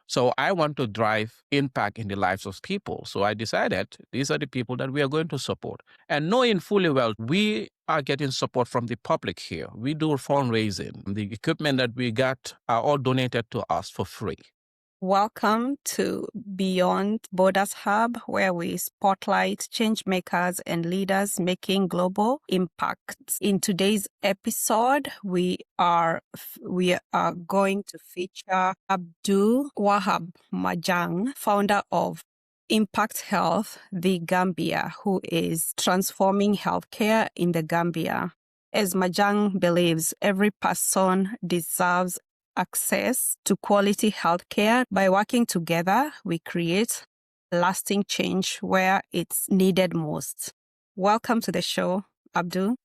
So I want to drive impact in the lives of people. So I decided these are the people that we are going to support. And knowing fully well, we are getting support from the public here. We do fundraising. The equipment that we got are all donated to us for free. Welcome to Beyond Borders Hub, where we spotlight change makers and leaders making global impacts. In today's episode, we are going to feature Abdou Manjang, founder of Impact Health, the Gambia, who is transforming healthcare in the Gambia. As Majang believes, every person deserves access to quality healthcare. By working together, we create lasting change where it's needed most. Welcome to the show, Abdul.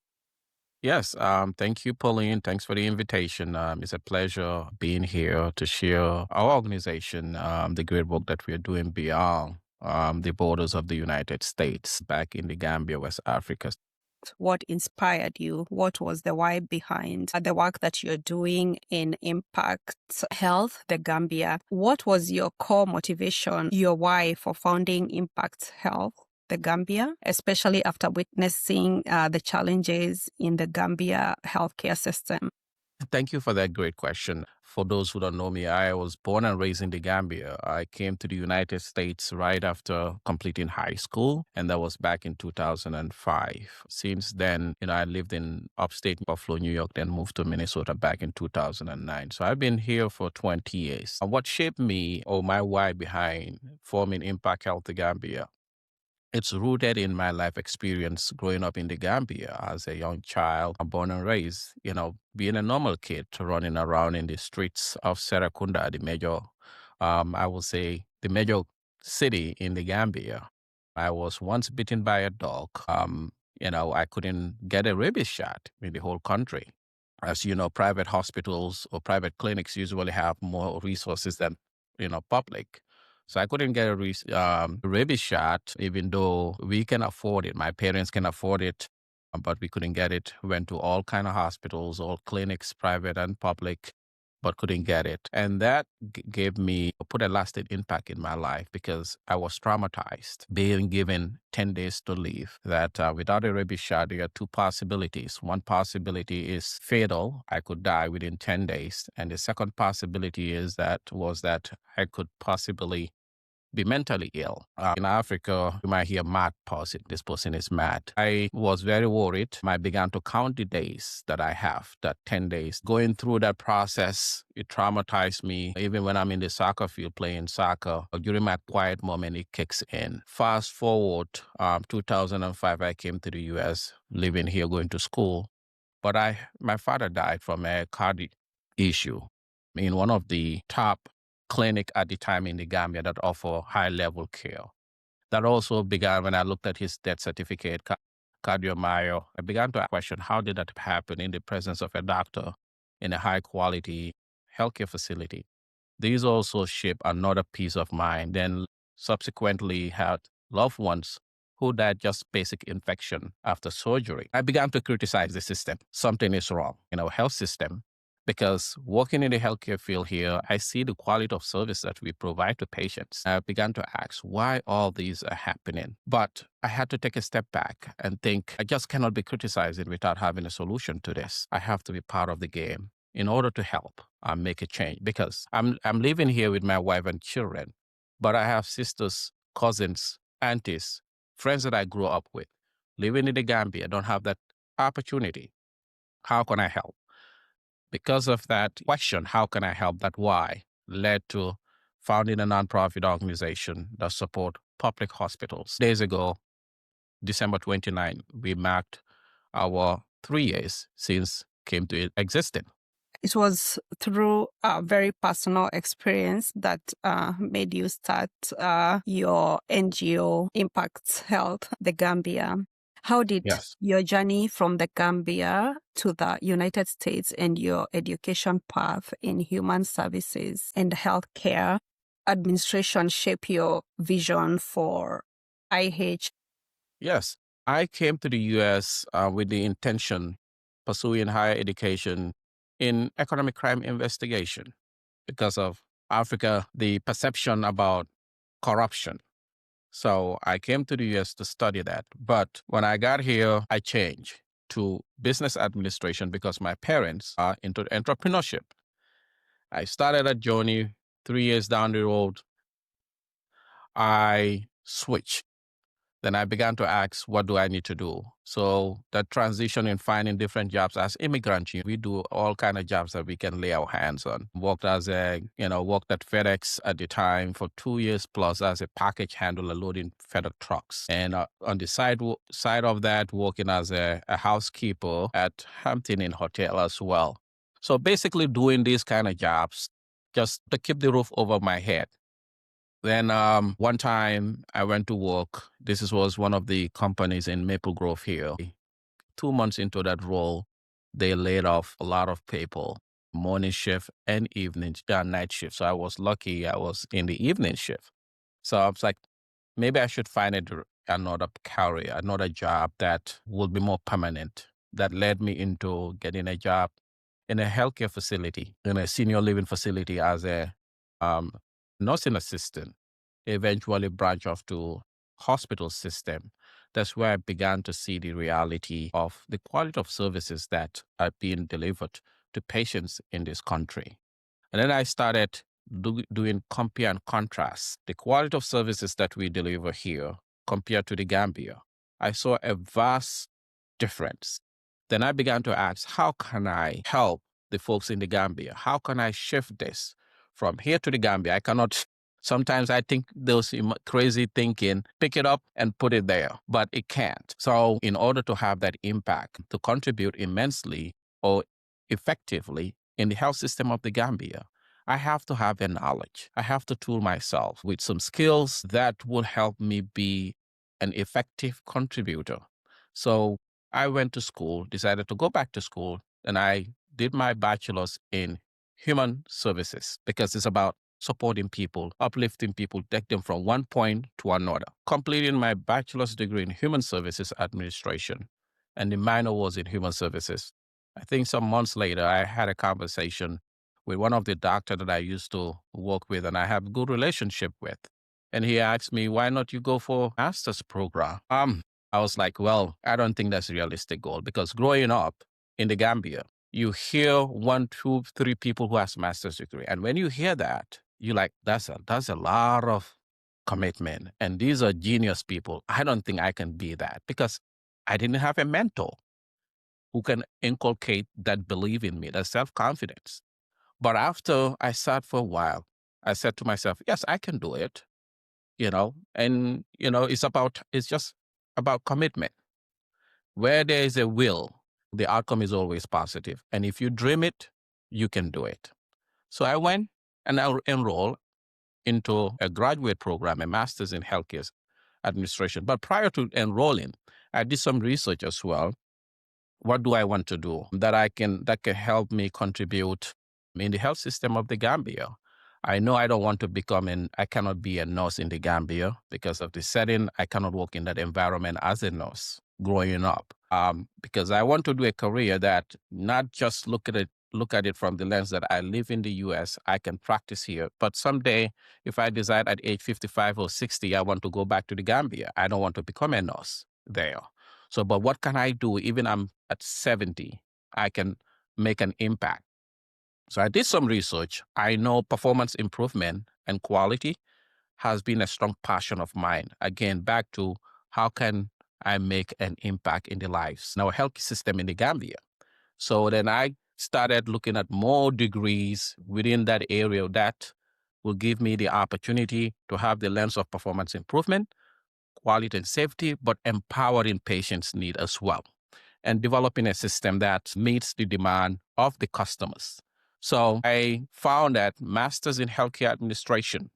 Yes, thank you, Pauline. Thanks for the invitation. It's a pleasure being here to share our organization, the great work that we are doing beyond the borders of the United States, back in the Gambia, West Africa. What inspired you? What was the why behind the work that you're doing in Impact Health, the Gambia? What was your core motivation, your why for founding Impact Health, the Gambia, especially after witnessing the challenges in the Gambia healthcare system? Thank you for that great question. For those who don't know me, I was born and raised in the Gambia. I came to the United States right after completing high school, and that was back in 2005. Since then, I lived in upstate Buffalo, New York, then moved to Minnesota back in 2009. So I've been here for 20 years. And what shaped me, or my why behind forming Impact Health the Gambia, it's rooted in my life experience growing up in the Gambia as a young child, born and raised, being a normal kid running around in the streets of Serakunda, the major, I will say, the major city in the Gambia. I was once bitten by a dog. I couldn't get a rabies shot in the whole country. As you know, private hospitals or private clinics usually have more resources than, public. So I couldn't get a rabies shot, even though we can afford it. My parents can afford it, but we couldn't get it. Went to all kind of hospitals, all clinics, private and public, but couldn't get it. And that put a lasting impact in my life because I was traumatized, being given 10 days to live. That without a rabies shot, there are two possibilities. One possibility is fatal. I could die within 10 days. And the second possibility was that I could possibly be mentally ill. In Africa, you might hear mad person. This person is mad. I was very worried. I began to count the days that I have, that 10 days. Going through that process, it traumatized me. Even when I'm in the soccer field playing soccer, during my quiet moment, it kicks in. Fast forward, 2005, I came to the U.S., living here, going to school. But my father died from a cardiac issue in one of the top clinic at the time in the Gambia that offer high level care. That also began when I looked at his death certificate, cardiomyo. I began to question how did that happen in the presence of a doctor in a high quality healthcare facility. These also shape another peace of mind. Then subsequently had loved ones who died just basic infection after surgery. I began to criticize the system. Something is wrong in our health system because working in the healthcare field here, I see the quality of service that we provide to patients. I began to ask why all these are happening. But I had to take a step back and think I just cannot be criticizing without having a solution to this. I have to be part of the game in order to help make a change because I'm living here with my wife and children, but I have sisters, cousins, aunties, friends that I grew up with. Living in the Gambia, don't have that opportunity. How can I help? Because of that question, how can I help? That why led to founding a nonprofit organization that support public hospitals. Days ago, December 29, we marked our 3 years since came to existence. It was through a very personal experience that made you start your NGO Impact Health, the Gambia. How did Yes. your journey from the Gambia to the United States and your education path in human services and healthcare administration shape your vision for IH? Yes. I came to the US with the intention pursuing higher education in economic crime investigation because of Africa, the perception about corruption. So I came to the US to study that. But when I got here, I changed to business administration because my parents are into entrepreneurship. I started a journey 3 years down the road. I switched. Then I began to ask, what do I need to do? So that transition in finding different jobs as immigrants, we do all kind of jobs that we can lay our hands on. Worked worked at FedEx at the time for 2 years plus as a package handler loading FedEx trucks. And on the side of that, working as a housekeeper at Hampton Inn Hotel as well. So basically doing these kind of jobs just to keep the roof over my head. Then one time I went to work. Was one of the companies in Maple Grove here. 2 months into that role, they laid off a lot of people, morning shift and night shift. So I was lucky I was in the evening shift. So I was like, maybe I should find another career, another job that will be more permanent. That led me into getting a job in a healthcare facility, in a senior living facility as a um, nursing assistant, eventually branch off to hospital system. That's where I began to see the reality of the quality of services that are being delivered to patients in this country. And then I started doing compare and contrast the quality of services that we deliver here compared to the Gambia. I saw a vast difference. Then I began to ask, how can I help the folks in the Gambia? How can I shift this from here to the Gambia? I cannot. Sometimes I think those crazy thinking, pick it up and put it there, but it can't. So in order to have that impact, to contribute immensely or effectively in the health system of the Gambia, I have to have the knowledge. I have to tool myself with some skills that will help me be an effective contributor. So I went to school, decided to go back to school, and I did my bachelor's in human services because it's about supporting people, uplifting people, take them from one point to another. Completing my bachelor's degree in human services administration, and the minor was in human services. I think some months later, I had a conversation with one of the doctors that I used to work with and I have a good relationship with. And he asked me, why not you go for master's program? I was like, well, I don't think that's a realistic goal because growing up in the Gambia, you hear 1, 2, 3 people who has master's degree. And when you hear that, you're like, that's a lot of commitment. And these are genius people. I don't think I can be that because I didn't have a mentor who can inculcate that belief in me, that self-confidence. But after I sat for a while, I said to myself, yes, I can do it, and, it's just about commitment. Where there is a will, the outcome is always positive. And if you dream it, you can do it. So I went and I enrolled into a graduate program, a master's in healthcare administration. But prior to enrolling, I did some research as well. What do I want to do that can help me contribute in the health system of the Gambia? I know I don't want to I cannot be a nurse in the Gambia because of the setting. I cannot work in that environment as a nurse growing up. Because I want to do a career that not just look at it from the lens that I live in the US, I can practice here. But someday, if I decide at age 55 or 60, I want to go back to the Gambia, I don't want to become a nurse there. So, but what can I do? Even I'm at 70, I can make an impact. So I did some research. I know performance improvement and quality has been a strong passion of mine. Again, back to how can I make an impact in the lives, in our health system in the Gambia. So then I started looking at more degrees within that area that will give me the opportunity to have the lens of performance improvement, quality and safety, but empowering patients' need as well, and developing a system that meets the demand of the customers. So I found that Masters in Healthcare Administration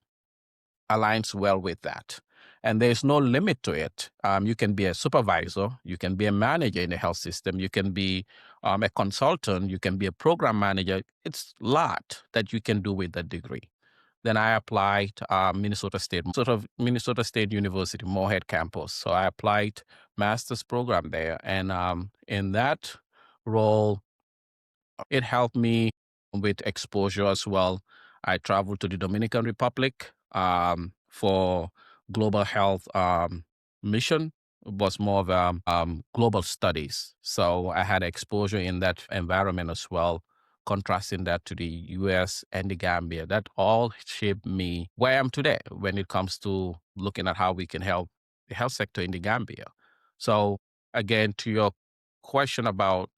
aligns well with that. And there's no limit to it. You can be a supervisor, you can be a manager in the health system, you can be a consultant, you can be a program manager. It's a lot that you can do with that degree. Then I applied Minnesota State University, Moorhead campus. So I applied master's program there. And in that role, it helped me with exposure as well. I traveled to the Dominican Republic for global health mission. It was more of global studies. So I had exposure in that environment as well, contrasting that to the US and the Gambia. That all shaped me where I am today when it comes to looking at how we can help the health sector in the Gambia. So again, to your question about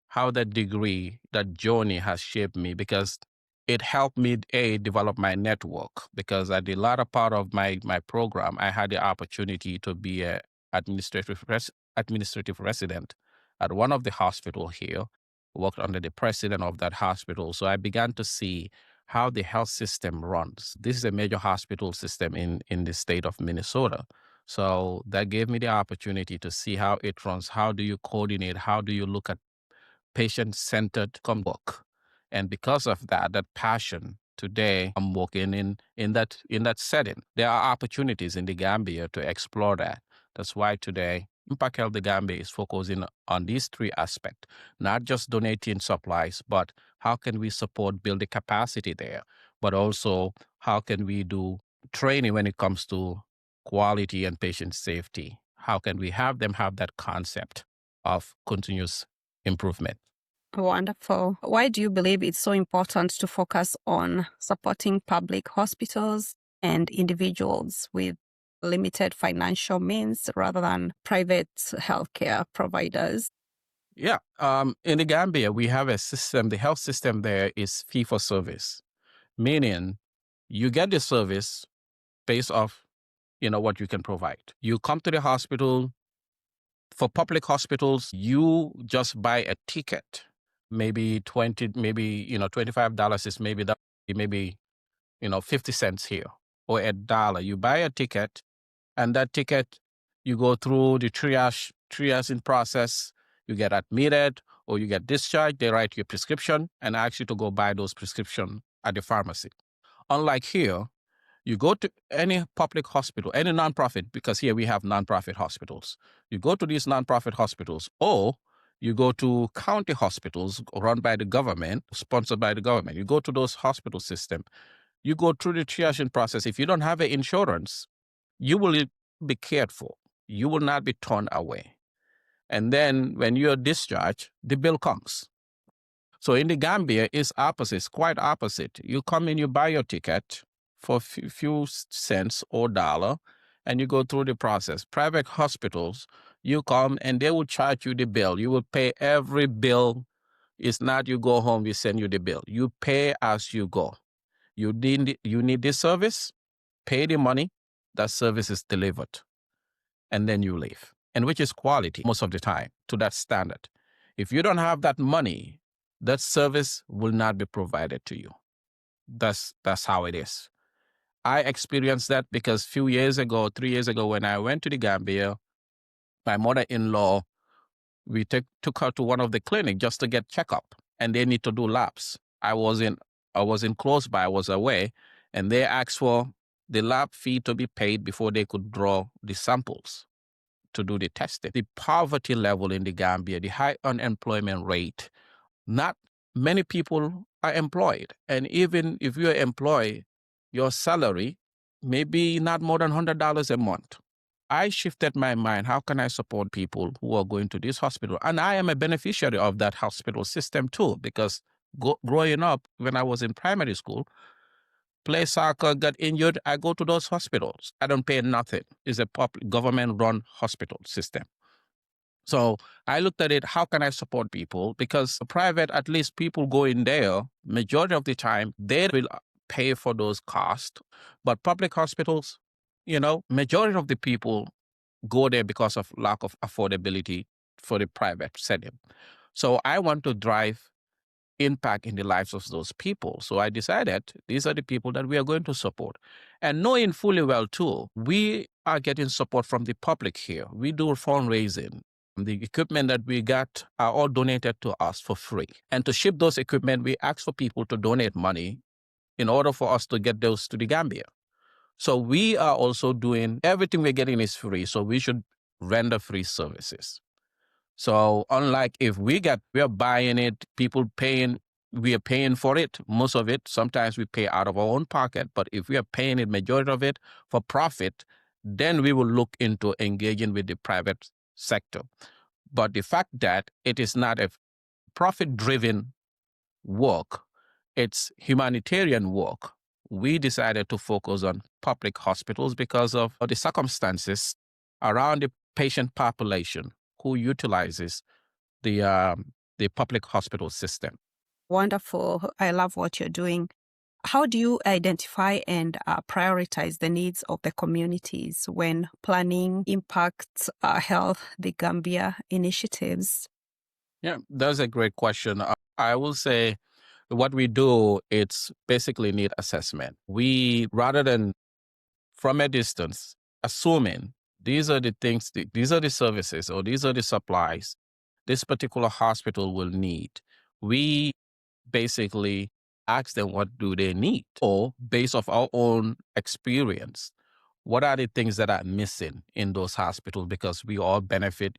how that degree, that journey has shaped me, because it helped me develop my network, because at the latter part of my program I had the opportunity to be a administrative resident at one of the hospital here, worked under the president of that hospital. So I began to see how the health system runs. This is a major hospital system in the state of Minnesota. So that gave me the opportunity to see how it runs. How do you coordinate? How do you look at patient-centered work? And because of that, that passion, today I'm working in that setting. There are opportunities in the Gambia to explore that. That's why today Impact Health the Gambia is focusing on these three aspects, not just donating supplies, but how can we support, build the capacity there, but also how can we do training when it comes to quality and patient safety? How can we have them have that concept of continuous improvement? Wonderful. Why do you believe it's so important to focus on supporting public hospitals and individuals with limited financial means rather than private healthcare providers? Yeah. In the Gambia, we have a system. The health system there is fee for service, meaning you get the service based off, what you can provide. You come to the hospital. For public hospitals, you just buy a ticket. Maybe 20, maybe, $25 is maybe, 50 cents here, or $1. You buy a ticket, and that ticket, you go through the triaging process. You get admitted or you get discharged. They write you a prescription and ask you to go buy those prescriptions at the pharmacy. Unlike here, you go to any public hospital, any nonprofit, because here we have nonprofit hospitals. You go to these nonprofit hospitals, or you go to county hospitals run by the government, sponsored by the government. You go to those hospital systems. You go through the triaging process. If you don't have an insurance, you will be cared for. You will not be turned away. And then when you're discharged, the bill comes. So in the Gambia, it's opposite. It's quite opposite. You come in, you buy your ticket for a few cents or dollar, and you go through the process. Private hospitals, you come and they will charge you the bill. You will pay every bill. It's not you go home, we send you the bill. You pay as you go. You need this service, pay the money, that service is delivered, and then you leave. And which is quality most of the time to that standard. If you don't have that money, that service will not be provided to you. That's how it is. I experienced that because 3 years ago, when I went to the Gambia, my mother-in-law, we took her to one of the clinic just to get checkup, and they need to do labs. I wasn't close by, I was away, and they asked for the lab fee to be paid before they could draw the samples to do the testing. The poverty level in the Gambia, the high unemployment rate, not many people are employed. And even if you're employed, your salary may be not more than $100 a month. I shifted my mind. How can I support people who are going to this hospital? And I am a beneficiary of that hospital system too, because growing up, when I was in primary school, play soccer, got injured, I go to those hospitals. I don't pay nothing. It's a government-run hospital system. So I looked at it, how can I support people? Because private, at least people go in there, majority of the time, they will pay for those costs. But public hospitals, majority of the people go there because of lack of affordability for the private setting. So I want to drive impact in the lives of those people. So I decided these are the people that we are going to support. And knowing fully well too, we are getting support from the public here. We do fundraising. The equipment that we got are all donated to us for free. And to ship those equipment, we ask for people to donate money in order for us to get those to the Gambia. So we are also doing everything we're getting is free. So we should render free services. So unlike if we are buying it, people paying, we are paying for it, most of it. Sometimes we pay out of our own pocket, but if we are paying it, majority of it for profit, then we will look into engaging with the private sector. But the fact that it is not a profit driven work, it's humanitarian work. We decided to focus on public hospitals because of the circumstances around the patient population who utilizes the public hospital system. Wonderful. I love what you're doing. How do you identify and prioritize the needs of the communities when planning Impact Health, the Gambia initiatives? Yeah, that's a great question. I will say what we do, it's basically need assessment. We, rather than from a distance, assuming these are the things, these are the services, or these are the supplies this particular hospital will need, we basically ask them what do they need, or based off our own experience, what are the things that are missing in those hospitals, because we all benefited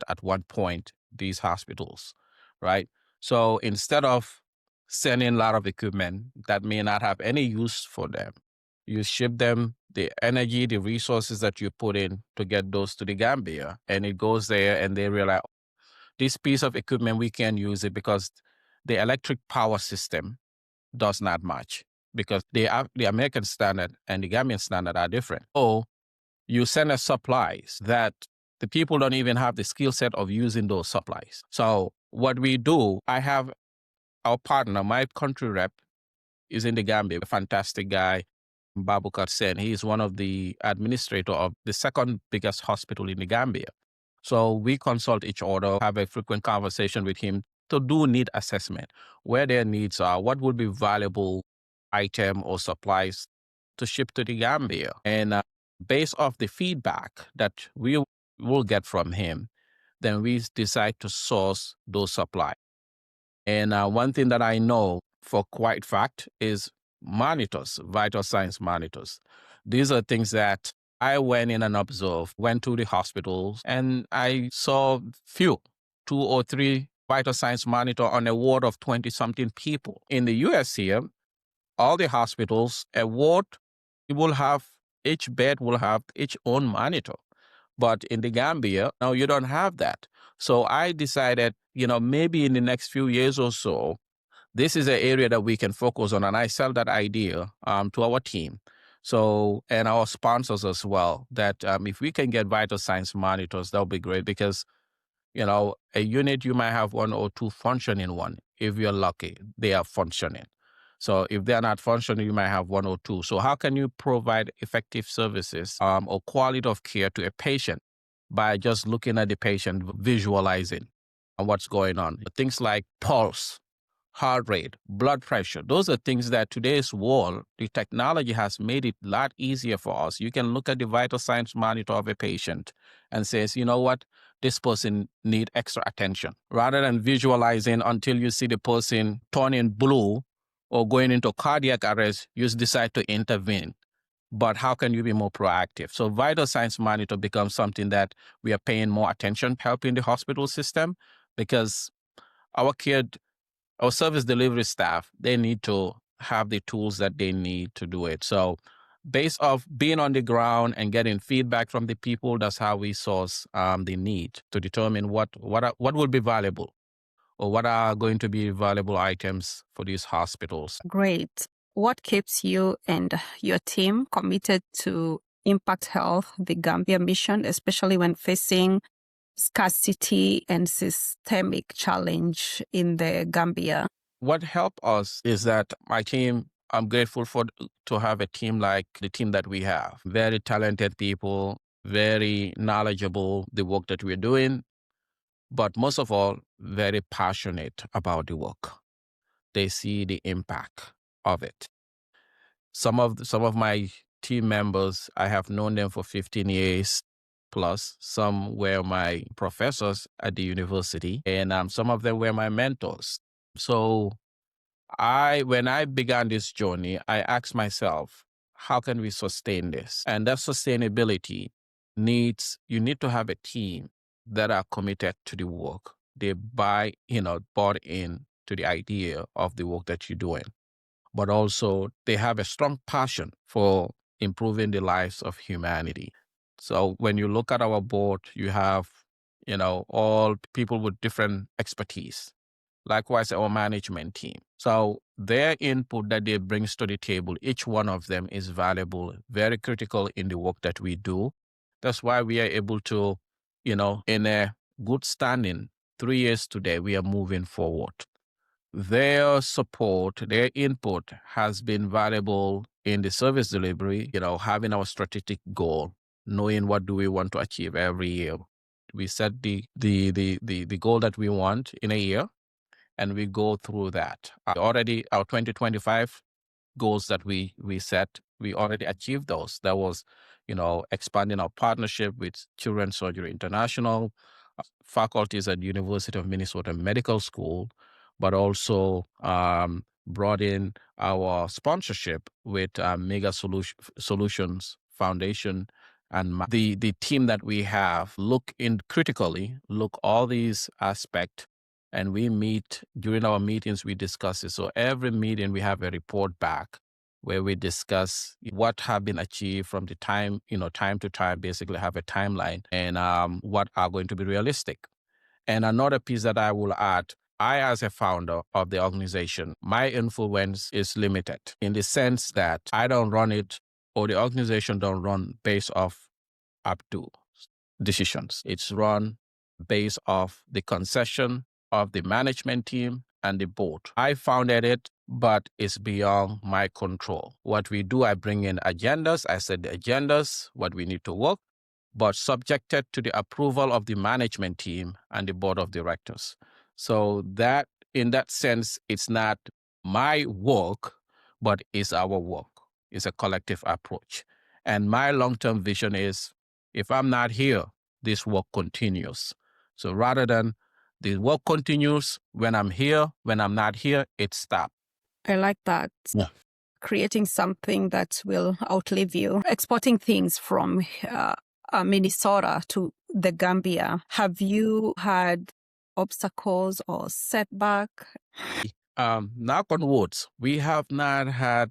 at one point these hospitals, right? So instead of sending a lot of equipment that may not have any use for them, you ship them the energy, the resources that you put in to get those to the Gambia, and it goes there and they realize this piece of equipment, we can use it because the electric power system does not match, because the American standard and the Gambian standard are different. Or you send us supplies that the people don't even have the skill set of using those supplies. So what we do, I have our partner, my country rep is in the Gambia, a fantastic guy, Babukar Sen. He's one of the administrator of the second biggest hospital in the Gambia. So we consult each other, have a frequent conversation with him to do need assessment, where their needs are, what would be valuable item or supplies to ship to the Gambia. And based off the feedback that we will get from him, then we decide to source those supplies. And one thing that I know for quite fact is monitors, vital signs monitors. These are things that I went in and observed, went to the hospitals, and I saw few, 2 or 3 vital signs monitor on a ward of 20 something people. In the US here, all the hospitals, a ward will have, each bed will have its own monitor. But in the Gambia, now you don't have that. So I decided, maybe in the next few years or so, this is an area that we can focus on. And I sell that idea to our team. So, and our sponsors as well, that if we can get vital signs monitors, that would be great, because a unit, you might have 1 or 2 functioning one. If you're lucky, they are functioning. So if they're not functioning, you might have 1 or 2. So how can you provide effective services or quality of care to a patient by just looking at the patient, visualizing what's going on? Things like pulse, heart rate, blood pressure. Those are things that today's world, the technology has made it a lot easier for us. You can look at the vital signs monitor of a patient and says, you know what, this person need extra attention. Rather than visualizing until you see the person turning blue or going into cardiac arrest, you decide to intervene. But how can you be more proactive? So vital signs monitor becomes something that we are paying more attention, helping the hospital system, because our care, our service delivery staff, they need to have the tools that they need to do it. So based off being on the ground and getting feedback from the people, that's how we source the need to determine what will be valuable, or what are going to be valuable items for these hospitals. Great. What keeps you and your team committed to Impact Health, the Gambia mission, especially when facing scarcity and systemic challenge in the Gambia? What helped us is that my team, I'm grateful to have a team like the team that we have. Very talented people, very knowledgeable, the work that we're doing, but most of all, very passionate about the work. They see the impact of it. Some of my team members, I have known them for 15 years plus. Some were my professors at the university, and some of them were my mentors. So when I began this journey, I asked myself, how can we sustain this? And that sustainability you need to have a team that are committed to the work. They bought in to the idea of the work that you're doing, but also they have a strong passion for improving the lives of humanity. So when you look at our board, you have, all people with different expertise. Likewise, our management team. So their input that they brings to the table, each one of them is valuable, very critical in the work that we do. That's why we are able to, in a good standing, 3 years today, we are moving forward. Their support, their input has been valuable in the service delivery, having our strategic goal, knowing what do we want to achieve every year. We set the goal that we want in a year, and we go through that. Already our 2025 goals that we set, we already achieved those. That was, expanding our partnership with Children's Surgery International, faculties at University of Minnesota Medical School, but also brought in our sponsorship with Mega Solutions Foundation. And the team that we have look all these aspects, and we meet. During our meetings, we discuss it. So every meeting we have a report back where we discuss what have been achieved from the time to time, basically have a timeline, and what are going to be realistic. And another piece that I will add, I, as a founder of the organization, my influence is limited in the sense that I don't run it, or the organization don't run based off Abdou decisions. It's run based off the concession of the management team and the board. I founded it, but it's beyond my control. What we do, I bring in agendas. I set the agendas, what we need to work, but subjected to the approval of the management team and the board of directors. So that, in that sense, it's not my work, but it's our work. It's a collective approach. And my long-term vision is, if I'm not here, this work continues. So rather than the work continues when I'm here, when I'm not here, it stops. I like that. Yeah. Creating something that will outlive you. Exporting things from Minnesota to the Gambia. Have you had obstacles or setback? Knock on wood, we have not had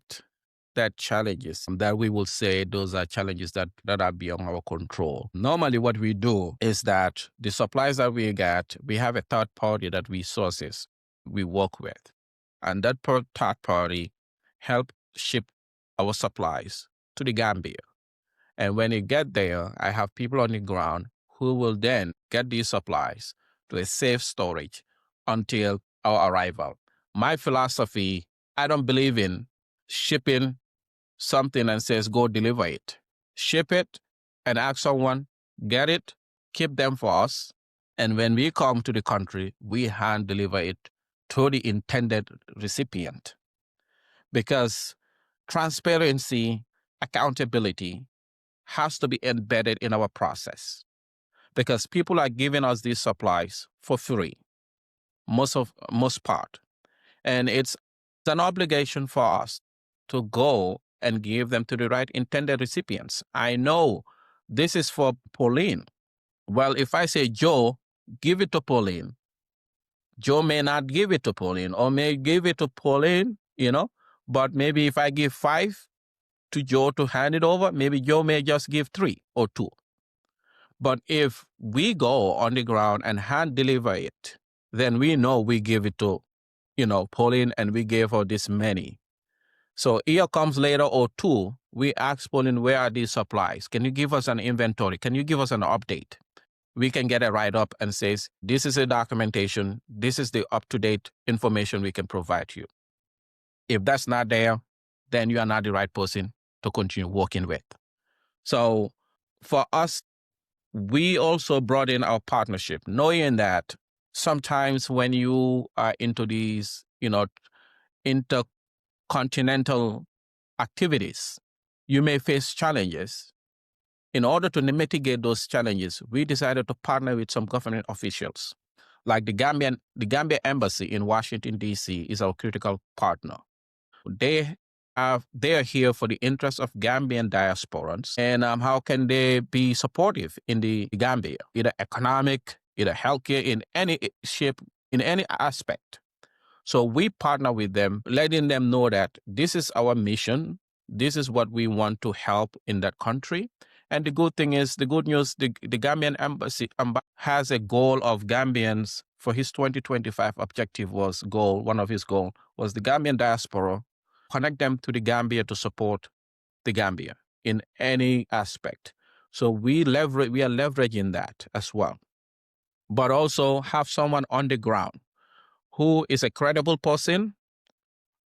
that challenges that we will say those are challenges that are beyond our control. Normally what we do is that the supplies that we get, we have a third party that we sources, we work with. And that third party help ship our supplies to the Gambia. And when it get there, I have people on the ground who will then get these supplies to a safe storage until our arrival. My philosophy, I don't believe in shipping something and says, go deliver it. Ship it and ask someone, get it, keep them for us. And when we come to the country, we hand deliver it to the intended recipient. Because transparency, accountability has to be embedded in our process. Because people are giving us these supplies for free, most part. And it's an obligation for us to go and give them to the right intended recipients. I know this is for Pauline. Well, if I say, Joe, give it to Pauline, Joe may not give it to Pauline, or may give it to Pauline, but maybe if I give 5 to Joe to hand it over, maybe Joe may just give 3 or 2. But if we go on the ground and hand deliver it, then we know we give it to, Pauline, and we gave her this many. So a year comes later or 2, we ask Pauline, where are these supplies? Can you give us an inventory? Can you give us an update? We can get a write-up and says, this is the documentation. This is the up-to-date information we can provide you. If that's not there, then you are not the right person to continue working with. So for us, we also brought in our partnership, knowing that sometimes when you are into these, intercontinental activities, you may face challenges. In order to mitigate those challenges, we decided to partner with some government officials. Like the Gambia Embassy in Washington, D.C. is our critical partner. They are here for the interest of Gambian diasporans, and how can they be supportive in the Gambia, either economic, either healthcare, in any shape, in any aspect. So we partner with them, letting them know that this is our mission. This is what we want to help in that country. And the good thing is, the good news, the Gambian embassy has a goal of Gambians for his 2025 objective one of his goal was the Gambian diaspora, connect them to the Gambia to support the Gambia in any aspect. So we are leveraging that as well, but also have someone on the ground who is a credible person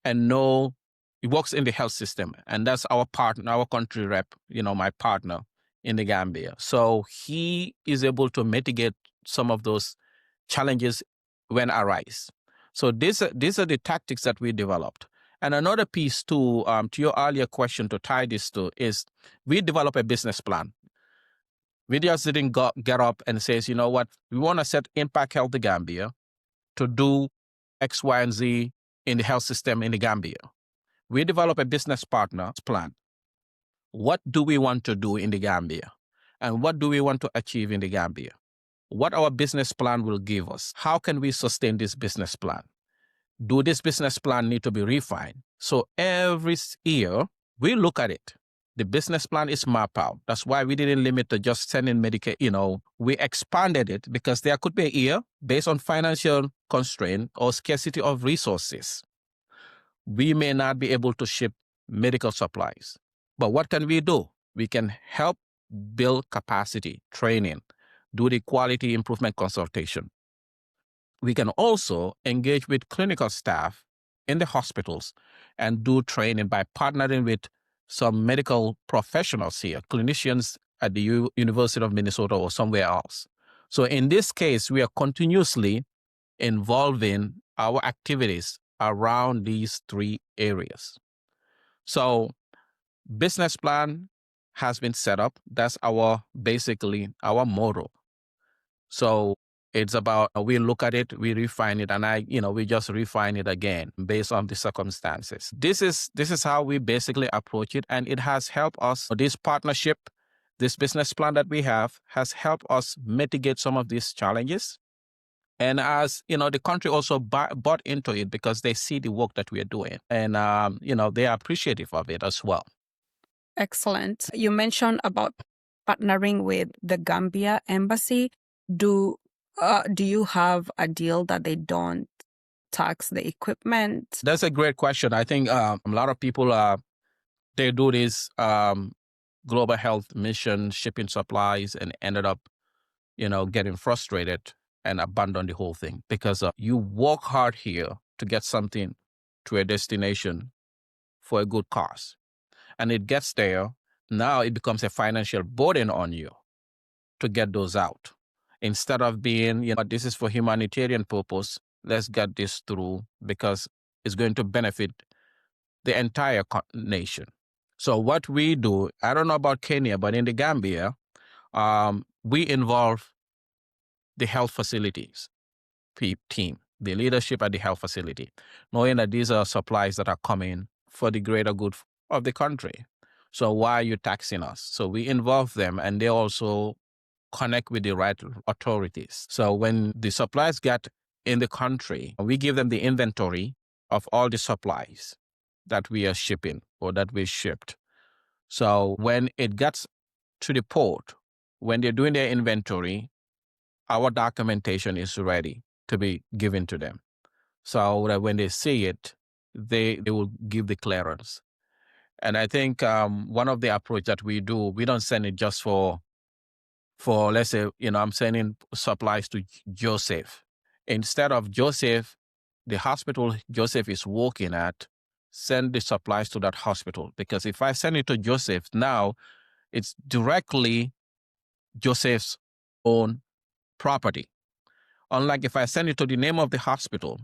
and know he works in the health system. And that's our partner, our country rep, my partner in the Gambia. So he is able to mitigate some of those challenges when arise. So these are the tactics that we developed. And another piece to your earlier question, to tie this to, is we develop a business plan. We just didn't get up and says, you know what, we want to set Impact Health the Gambia to do X, Y, and Z in the health system in the Gambia. We develop a business partner plan. What do we want to do in the Gambia? And what do we want to achieve in the Gambia? What our business plan will give us? How can we sustain this business plan? Do this business plan need to be refined? So every year, we look at it. The business plan is mapped out. That's why we didn't limit to just sending Medicaid. We expanded it because there could be a year based on financial constraint or scarcity of resources. We may not be able to ship medical supplies. But what can we do? We can help build capacity, training, do the quality improvement consultation. We can also engage with clinical staff in the hospitals and do training by partnering with some medical professionals here, clinicians at the University of Minnesota or somewhere else. So in this case, we are continuously involving our activities around these three areas. So business plan has been set up. That's basically our motto. So it's about, we look at it, we refine it, and we just refine it again based on the circumstances. This is how we basically approach it, and it has helped us. This partnership, this business plan that we have has helped us mitigate some of these challenges. And as the country also bought into it because they see the work that we are doing, and they are appreciative of it as well. Excellent. You mentioned about partnering with the Gambia embassy. Do you have a deal that they don't tax the equipment? That's a great question. I think a lot of people they do this global health mission shipping supplies and ended up getting frustrated and abandon the whole thing because you work hard here to get something to a destination for a good cause. And it gets there, now it becomes a financial burden on you to get those out. Instead of being, this is for humanitarian purpose, let's get this through because it's going to benefit the entire nation. So what we do, I don't know about Kenya, but in the Gambia, we involve the health facilities team, the leadership at the health facility, knowing that these are supplies that are coming for the greater good of the country. So why are you taxing us? So we involve them, and they also connect with the right authorities. So when the supplies get in the country, we give them the inventory of all the supplies that we are shipping or that we shipped. So when it gets to the port, when they're doing their inventory, our documentation is ready to be given to them. So that when they see it, they will give the clearance. And I think one of the approach that we do, we don't send it just for let's say, I'm sending supplies to Joseph. Instead of Joseph, the hospital Joseph is working at, send the supplies to that hospital. Because if I send it to Joseph, now it's directly Joseph's own property. Unlike if I send it to the name of the hospital,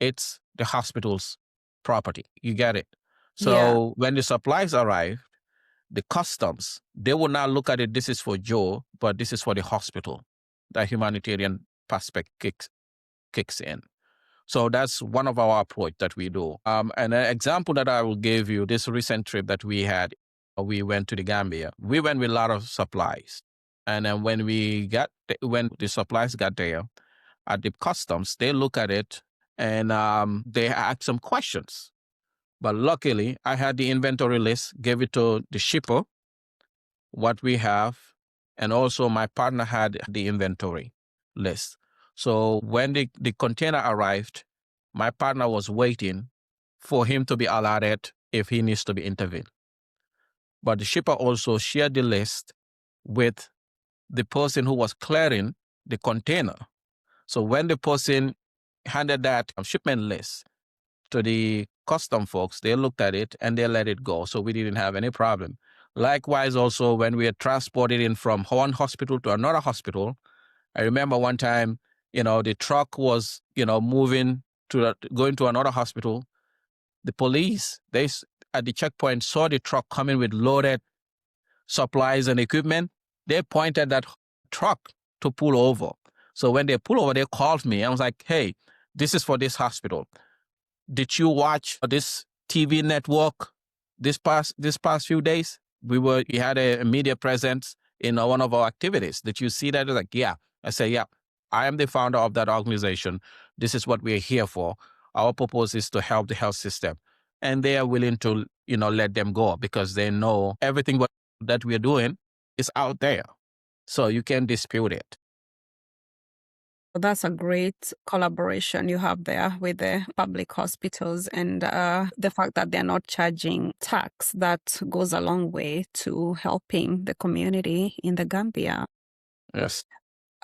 it's the hospital's property. You get it? So when the supplies arrive, the customs, they will not look at it, this is for Joe, but this is for the hospital. The humanitarian perspective kicks in. So that's one of our approach that we do. And an example that I will give you, this recent trip that we had, we went to the Gambia. We went with a lot of supplies. And then when the supplies got there, at the customs, they look at it and they asked some questions. But luckily, I had the inventory list, gave it to the shipper, what we have, and also my partner had the inventory list. So when the container arrived, my partner was waiting for him to be alerted if he needs to be intervened. But the shipper also shared the list with the person who was clearing the container. So when the person handed that shipment list to the custom folks, they looked at it and they let it go. So we didn't have any problem. Likewise, also when we are transported in from one hospital to another hospital, I remember one time, the truck was, moving going to another hospital. The police, at the checkpoint saw the truck coming with loaded supplies and equipment. They pointed that truck to pull over. So when they pull over, they called me. I was like, hey, this is for this hospital. Did you watch this TV network this past few days? We had a media presence in one of our activities. Did you see that? Like, yeah. I say, yeah. I am the founder of that organization. This is what we are here for. Our purpose is to help the health system, and they are willing to, let them go because they know everything that we are doing is out there, so you can't dispute it. That's a great collaboration you have there with the public hospitals, and the fact that they're not charging tax, that goes a long way to helping the community in the Gambia. Yes.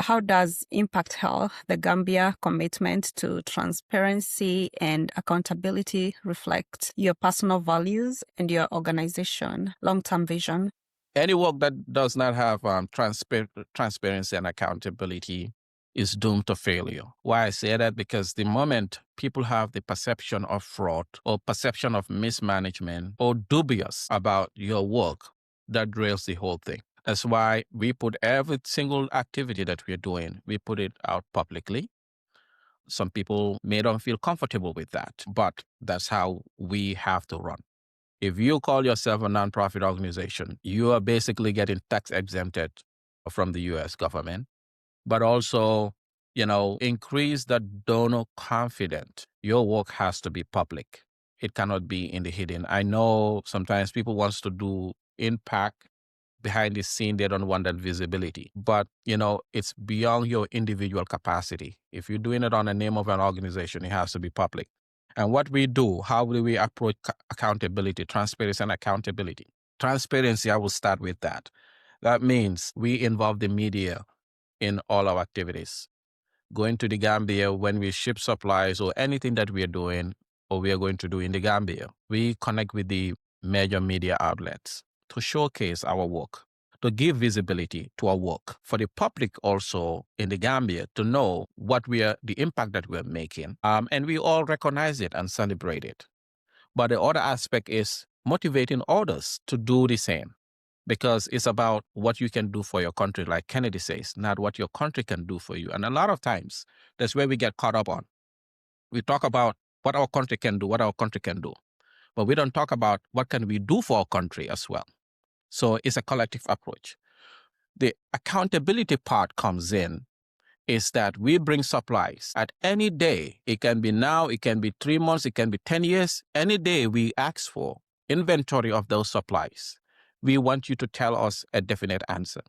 How does Impact Health, the Gambia commitment to transparency and accountability, reflect your personal values and your organization long-term vision? Any work that does not have transparency and accountability is doomed to failure. Why I say that? Because the moment people have the perception of fraud or perception of mismanagement or dubious about your work, that derails the whole thing. That's why we put every single activity that we're doing, we put it out publicly. Some people may not feel comfortable with that, but that's how we have to run. If you call yourself a nonprofit organization, you are basically getting tax exempted from the US government, but also, increase the donor confidence. Your work has to be public. It cannot be in the hidden. I know sometimes people want to do impact behind the scene. They don't want that visibility, but it's beyond your individual capacity. If you're doing it on the name of an organization, it has to be public. And what we do, how do we approach accountability, transparency and accountability? Transparency, I will start with that. That means we involve the media in all our activities. Going to the Gambia when we ship supplies or anything that we are doing or we are going to do in the Gambia, we connect with the major media outlets to showcase our work, to give visibility to our work, for the public also in the Gambia to know the impact that we're making. And we all recognize it and celebrate it. But the other aspect is motivating others to do the same, because it's about what you can do for your country, like Kennedy says, not what your country can do for you. And a lot of times, that's where we get caught up on. We talk about what our country can do, but we don't talk about what can we do for our country as well. So it's a collective approach. The accountability part comes in is that we bring supplies at any day. It can be now, it can be 3 months, it can be 10 years. Any day we ask for inventory of those supplies. We want you to tell us a definite answer.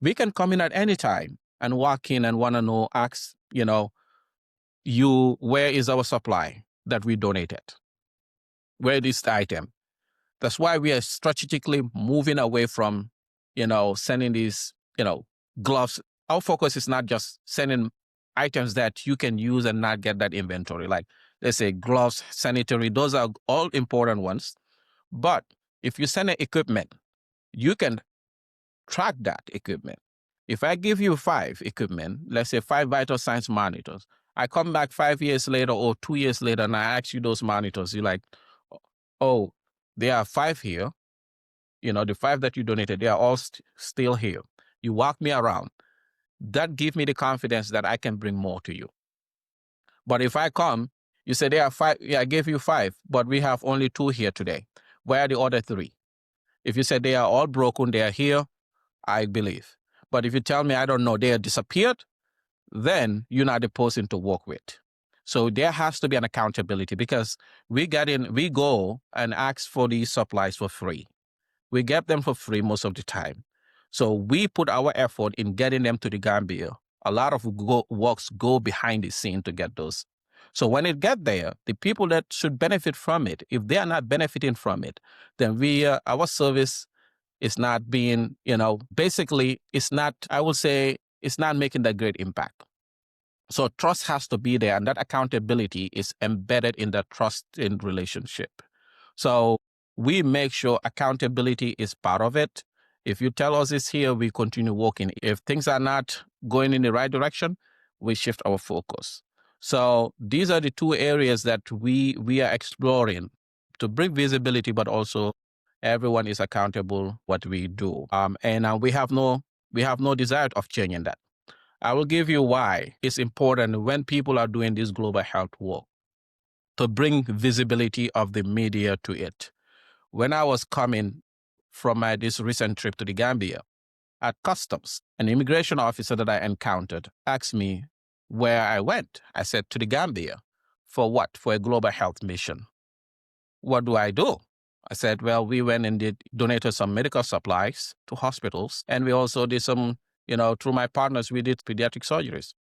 We can come in at any time and walk in and want to know, ask, where is our supply that we donated? Where is the item? That's why we are strategically moving away from, sending these, gloves. Our focus is not just sending items that you can use and not get that inventory. Like, let's say gloves, sanitary, those are all important ones. But if you send an equipment, you can track that equipment. If I give you 5 equipment, let's say 5 vital signs monitors, I come back 5 years later or 2 years later and I ask you those monitors, you're like, oh, there are 5 here. The 5 that you donated, they are all still here. You walk me around. That gives me the confidence that I can bring more to you. But if I come, you say there are 5, yeah, I gave you 5, but we have only 2 here today. Where are the other 3? If you say they are all broken, they are here, I believe. But if you tell me I don't know, they have disappeared, then you're not the person to work with. So there has to be an accountability because we go and ask for these supplies for free. We get them for free most of the time. So we put our effort in getting them to the Gambia. A lot of works go behind the scene to get those. So when it get there, the people that should benefit from it, if they are not benefiting from it, then our service is not being, basically it's not, I would say, it's not making that great impact. So trust has to be there, and that accountability is embedded in that trust in relationship. So we make sure accountability is part of it. If you tell us it's here, we continue working. If things are not going in the right direction, we shift our focus. So these are the two areas that we are exploring to bring visibility, but also everyone is accountable what we do. And we have no desire of changing that. I will give you why it's important when people are doing this global health work to bring visibility of the media to it. When I was coming from this recent trip to the Gambia, at customs, an immigration officer that I encountered asked me where I went. I said, to the Gambia. For what? For a global health mission. What do I do? I said, well, we went and donated some medical supplies to hospitals. And we also did some, through my partners, we did pediatric surgeries.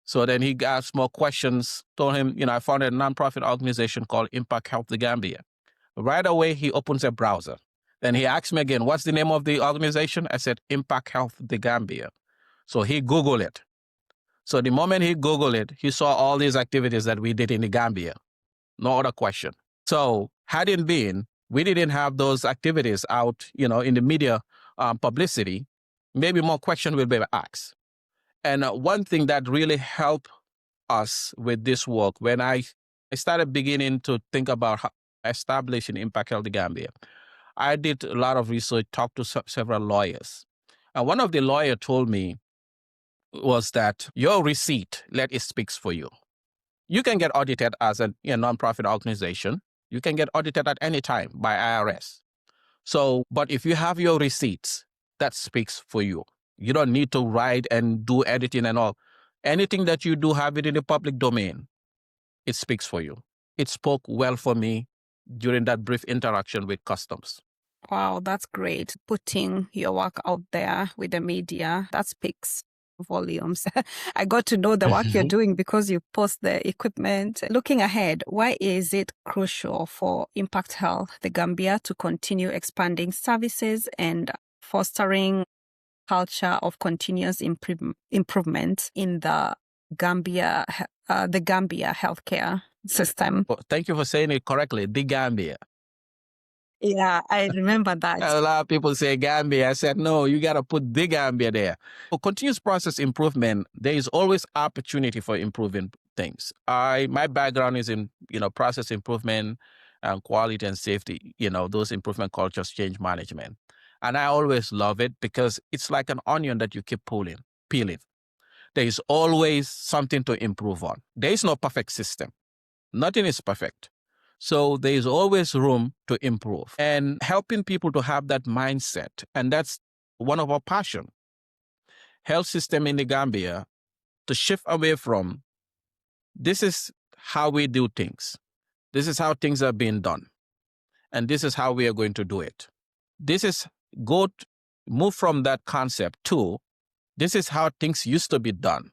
So then he asked more questions, told him, I founded a nonprofit organization called Impact Health the Gambia. Right away, he opens a browser. Then he asked me again, what's the name of the organization? I said, Impact Health the Gambia. So he Googled it. So the moment he Googled it, he saw all these activities that we did in the Gambia. No other question. So hadn't been, we didn't have those activities out, in the media publicity, maybe more questions will be asked. And one thing that really helped us with this work, when I started beginning to think about how establishing Impact Health Gambia, I did a lot of research, talked to several lawyers. And one of the lawyers told me was that your receipt, let it speak for you. You can get audited as a nonprofit organization. You can get audited at any time by IRS. So, but if you have your receipts, that speaks for you. You don't need to write and do editing and all. Anything that you do, have it in the public domain. It speaks for you. It spoke well for me during that brief interaction with customs. Wow, that's great. Putting your work out there with the media, that speaks volumes. I got to know the work you're doing because you post the equipment. Looking ahead, why is it crucial for Impact Health, the Gambia, to continue expanding services and fostering culture of continuous improvement in the Gambia healthcare system? Well, thank you for saying it correctly. The Gambia. Yeah, I remember that. A lot of people say Gambia. I said, no, you got to put the Gambia there. For continuous process improvement, there is always opportunity for improving things. My background is in, process improvement and quality and safety, those improvement cultures, change management. And I always love it because it's like an onion that you keep peeling. There is always something to improve on. There is no perfect system. Nothing is perfect. So there is always room to improve and helping people to have that mindset. And that's one of our passion. Health system in the Gambia to shift away from, this is how we do things. This is how things are being done. And this is how we are going to do it. This is move from that concept to, this is how things used to be done.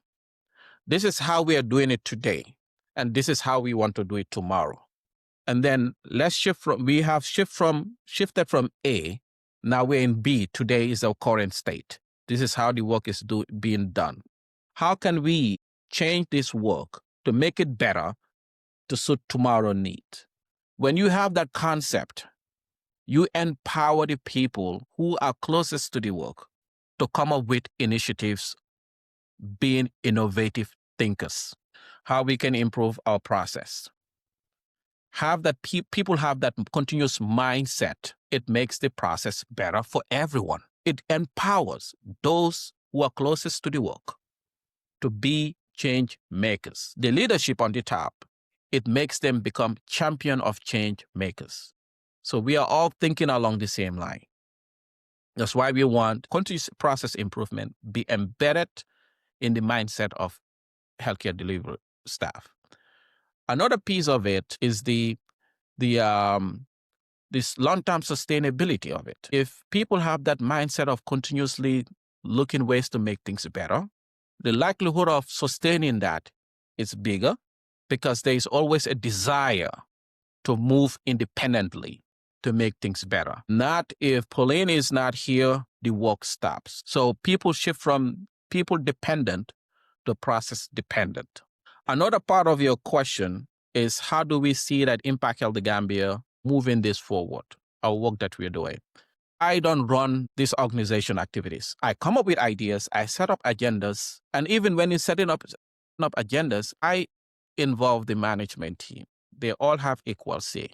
This is how we are doing it today. And this is how we want to do it tomorrow. And then let's shifted from A. Now we're in B. Today is our current state. This is how the work is being done. How can we change this work to make it better to suit tomorrow's need? When you have that concept, you empower the people who are closest to the work to come up with initiatives, being innovative thinkers, how we can improve our process. Have that people have that continuous mindset. It makes the process better for everyone. It empowers those who are closest to the work to be change makers. The leadership on the top, it makes them become champion of change makers. So we are all thinking along the same line. That's why we want continuous process improvement be embedded in the mindset of healthcare delivery staff. Another piece of it is this long-term sustainability of it. If people have that mindset of continuously looking ways to make things better, the likelihood of sustaining that is bigger because there is always a desire to move independently to make things better. Not if Pauline is not here, the work stops. So people shift from people dependent to process dependent. Another part of your question is how do we see that Impact Health Gambia moving this forward, our work that we're doing? I don't run these organization activities. I come up with ideas, I set up agendas, and even when in setting up agendas, I involve the management team. They all have equal say.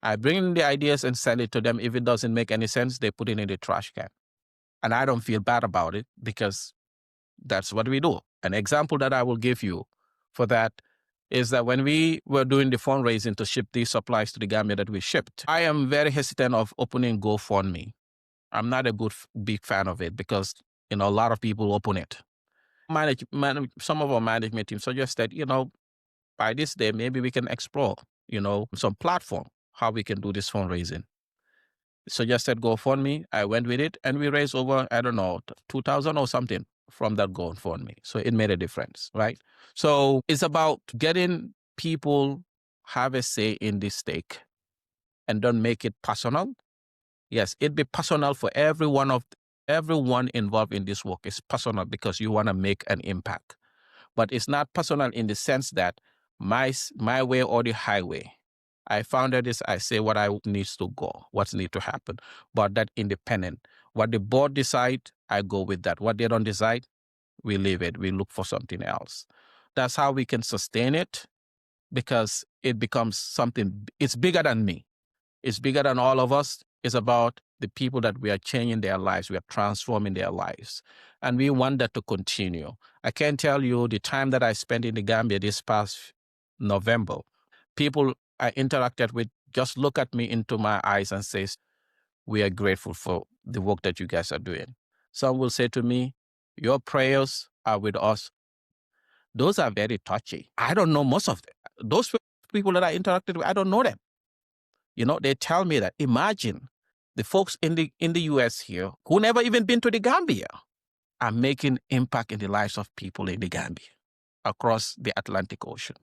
I bring in the ideas and sell it to them. If it doesn't make any sense, they put it in the trash can. And I don't feel bad about it because that's what we do. An example that I will give you for that is that when we were doing the fundraising to ship these supplies to the Gambia that we shipped, I am very hesitant of opening GoFundMe. I'm not a big fan of it because, a lot of people open it. Some of our management team suggested, by this day, maybe we can explore, some platform, how we can do this fundraising. Suggested GoFundMe. I went with it and we raised over, 2,000 or something from that GoFundMe. So it made a difference, right? So it's about getting people have a say in this stake and don't make it personal. Yes, it'd be personal for everyone involved in this work. It's personal because you want to make an impact. But it's not personal in the sense that my way or the highway. I founded this, I say what needs to go, what needs to happen. But that independent. What the board decide, I go with that. What they don't decide, we leave it. We look for something else. That's how we can sustain it because it becomes something, it's bigger than me. It's bigger than all of us. It's about the people that we are changing their lives. We are transforming their lives. And we want that to continue. I can't tell you the time that I spent in the Gambia this past November. People I interacted with just look at me into my eyes and says, we are grateful for the work that you guys are doing. Some will say to me, your prayers are with us. Those are very touchy. I don't know most of them. Those people that I interacted with, I don't know them. They tell me that, imagine the folks in the US here who never even been to the Gambia are making impact in the lives of people in the Gambia across the Atlantic Ocean.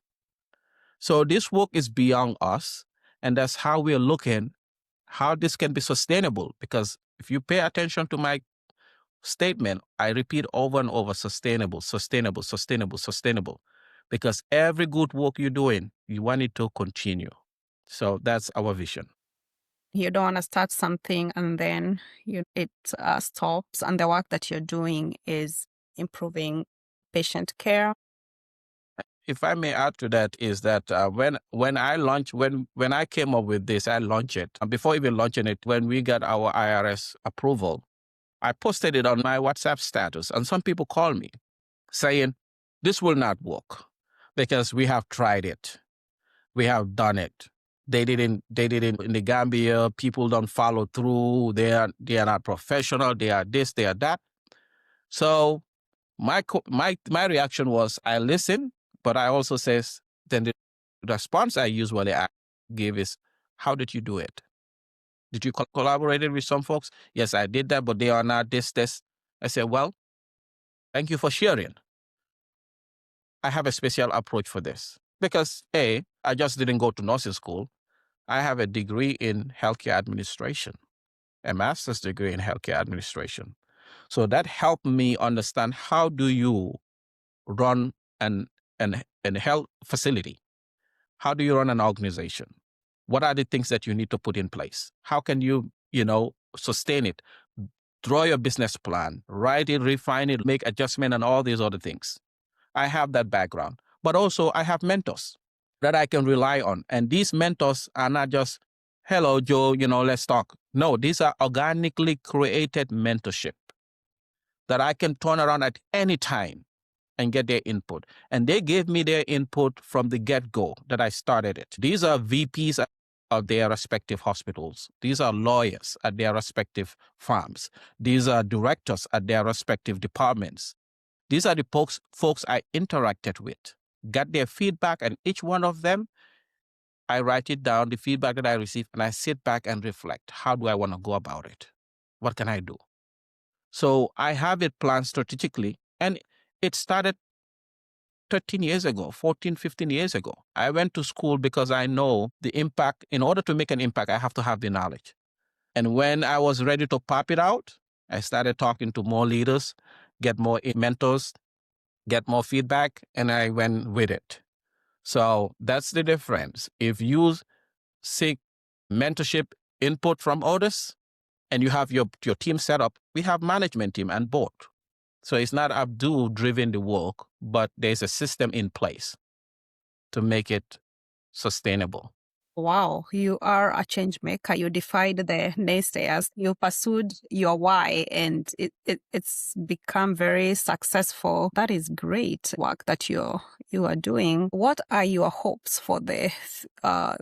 So this work is beyond us, and that's how we're looking how this can be sustainable. Because if you pay attention to my statement, I repeat over and over, sustainable, sustainable, sustainable, sustainable. Because every good work you're doing, you want it to continue. So that's our vision. You don't want to start something and then it stops, and the work that you're doing is improving patient care. If I may add to that, is that when I came up with this, I launched it. And before even launching it, when we got our IRS approval, I posted it on my WhatsApp status, and some people called me saying, this will not work because we have tried it. We have done it. They didn't in the Gambia. People don't follow through. They are not professional. They are this, they are that. So my reaction was, I listen, but I also says, then the response I usually give is, how did you do it? Did you collaborate with some folks? Yes, I did that, but they are not this. I said, well, thank you for sharing. I have a special approach for this because I just didn't go to nursing school. I have a degree in healthcare administration, a master's degree in healthcare administration. So that helped me understand how do you run an health facility? How do you run an organization? What are the things that you need to put in place? How can you, sustain it? Draw your business plan, write it, refine it, make adjustment, and all these other things. I have that background, but also I have mentors that I can rely on. And these mentors are not just, hello, Joe, let's talk. No, these are organically created mentorship that I can turn around at any time and get their input. And they gave me their input from the get-go that I started it. These are VPs of their respective hospitals. These are lawyers at their respective farms. These are directors at their respective departments. These are the folks I interacted with. get their feedback, and each one of them, I write it down, the feedback that I receive, and I sit back and reflect. How do I want to go about it? What can I do? So I have it planned strategically, and it started 13 years ago, 14, 15 years ago. I went to school because I know the impact. In order to make an impact, I have to have the knowledge. And when I was ready to pop it out, I started talking to more leaders, get more mentors, get more feedback, and I went with it. So that's the difference. If you seek mentorship input from others and you have your team set up, we have management team and board. So it's not Abdul driving the work, but there's a system in place to make it sustainable. Wow, you are a change maker. You defied the naysayers. You pursued your why, and it's become very successful. That is great work that you are doing. What are your hopes for the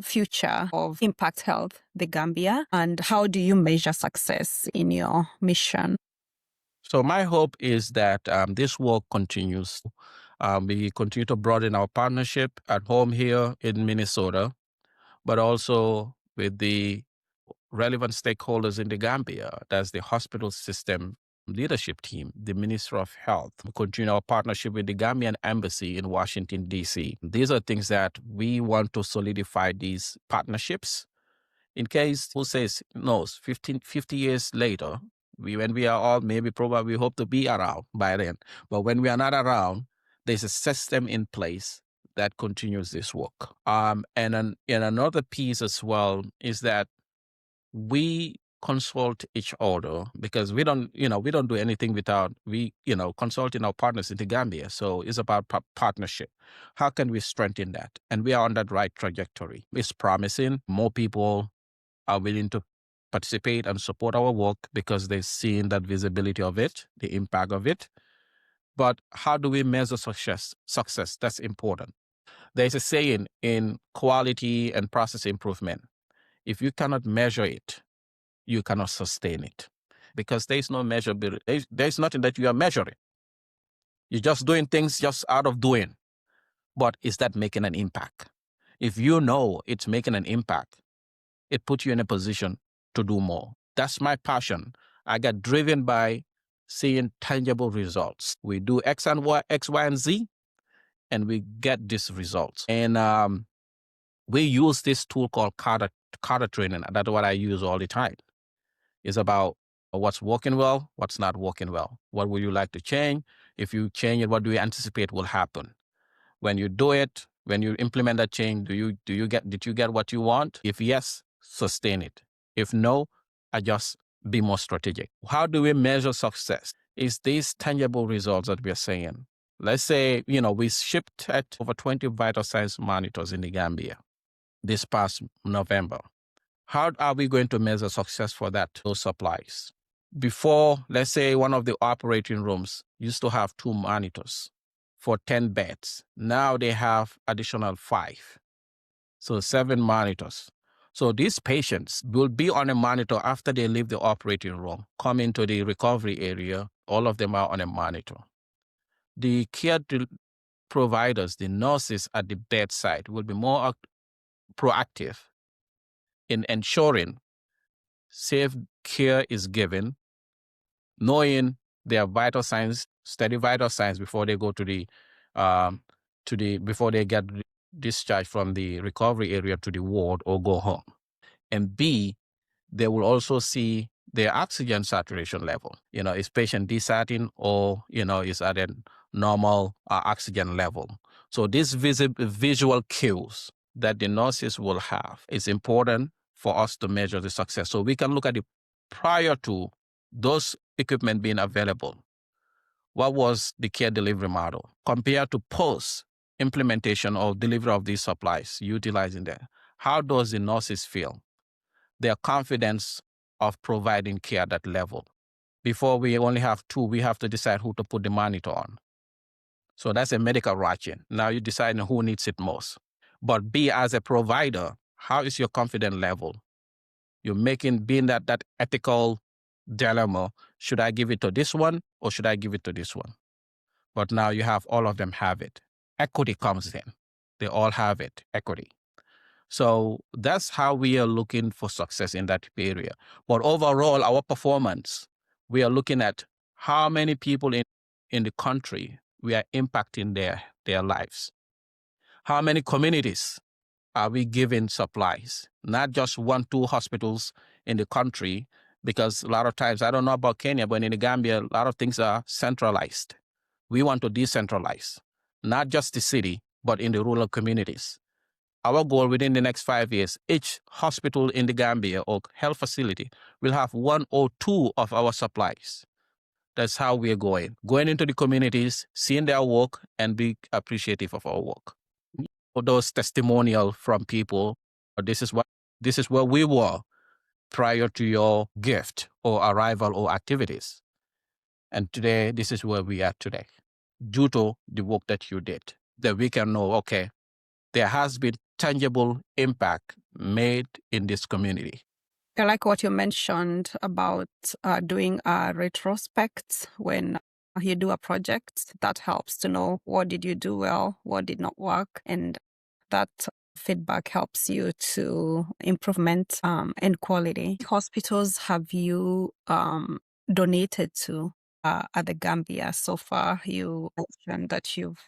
future of Impact Health, the Gambia, and how do you measure success in your mission? So my hope is that this work continues. We continue to broaden our partnership at home here in Minnesota, but also with the relevant stakeholders in the Gambia. That's the hospital system leadership team, the Minister of Health. We continue our partnership with the Gambian Embassy in Washington, D.C. These are things that we want to solidify these partnerships in case who says, no, 50 years later, when we are all maybe probably we hope to be around by then. But when we are not around, there's a system in place that continues this work. And another piece as well is that we consult each other because we don't do anything without consulting our partners in the Gambia. So it's about partnership. How can we strengthen that? And we are on that right trajectory. It's promising. More people are willing to participate and support our work because they've seen that visibility of it, the impact of it. But how do we measure success? Success, that's important. There's a saying in quality and process improvement. If you cannot measure it, you cannot sustain it because there's no measurability. There's nothing that you are measuring. You're just doing things just out of doing. But is that making an impact? If you know it's making an impact, it puts you in a position to do more. That's my passion. I get driven by seeing tangible results. We do X, Y, and Z, and we get these results. And we use this tool called Carter training. That's what I use all the time. It's about what's working well, what's not working well. What would you like to change? If you change it, what do you anticipate will happen? When you do it, when you implement that change, did you get what you want? If yes, sustain it. If no, adjust, be more strategic. How do we measure success? Is these tangible results that we are saying? Let's say, we shipped at over 20 vital signs monitors in the Gambia this past November. How are we going to measure success for those supplies? Before, let's say one of the operating rooms used to have 2 monitors for 10 beds. Now they have additional 5. So 7 monitors. So these patients will be on a monitor after they leave the operating room, come into the recovery area. All of them are on a monitor. The care providers, the nurses at the bedside will be more proactive in ensuring safe care is given, knowing their vital signs, steady vital signs before they go before they get discharged from the recovery area to the ward or go home. And B, they will also see their oxygen saturation level. Is patient desaturating or, is at a normal oxygen level. So these visual cues that the nurses will have is important for us to measure the success. So we can look at it prior to those equipment being available. What was the care delivery model compared to post implementation or delivery of these supplies, utilizing them? How does the nurses feel? Their confidence of providing care at that level. Before we only have 2, we have to decide who to put the monitor on. So that's a medical ratchet. Now you're deciding who needs it most. But B, as a provider, how is your confidence level? You're being that ethical dilemma. Should I give it to this one or should I give it to this one? But now you have all of them have it. equity comes in. They all have it, equity. So that's how we are looking for success in that area. But overall, our performance, we are looking at how many people in the country we are impacting their lives. How many communities are we giving supplies? Not just 1-2 hospitals in the country, because a lot of times, I don't know about Kenya, but in the Gambia, a lot of things are centralized. We want to decentralize, not just the city, but in the rural communities. Our goal within the next 5 years, each hospital in the Gambia or health facility will have 1 or 2 of our supplies. That's how we're going into the communities, seeing their work, and be appreciative of our work. For those testimonial from people, this is where we were prior to your gift or arrival or activities. And today, this is where we are today, due to the work that you did, that we can know, okay, there has been tangible impact made in this community. I like what you mentioned about doing a retrospect when you do a project. That helps to know what did you do well, what did not work, and that feedback helps you to improvement and quality. Hospitals have you donated to at the Gambia so far? You mentioned that you've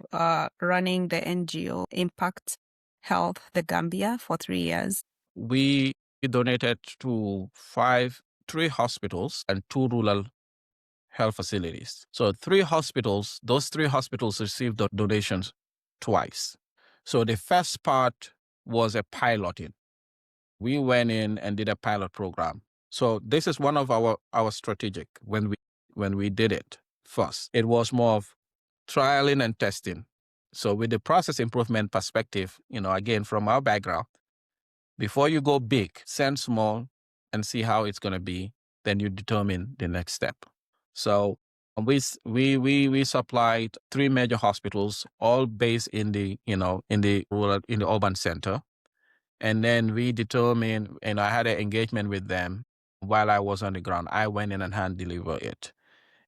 running the NGO Impact Health the Gambia for 3 years. We donated to 3 hospitals and 2 rural health facilities. So 3 hospitals, those 3 hospitals received the donations twice. So the first part was a piloting. We went in and did a pilot program. So this is one of our strategic when we did it first. It was more of trialing and testing. So with the process improvement perspective, again, from our background, before you go big, send small and see how it's going to be. Then you determine the next step. So we supplied 3 major hospitals, all based in the urban center. And then we determined, and I had an engagement with them while I was on the ground. I went in and hand delivered it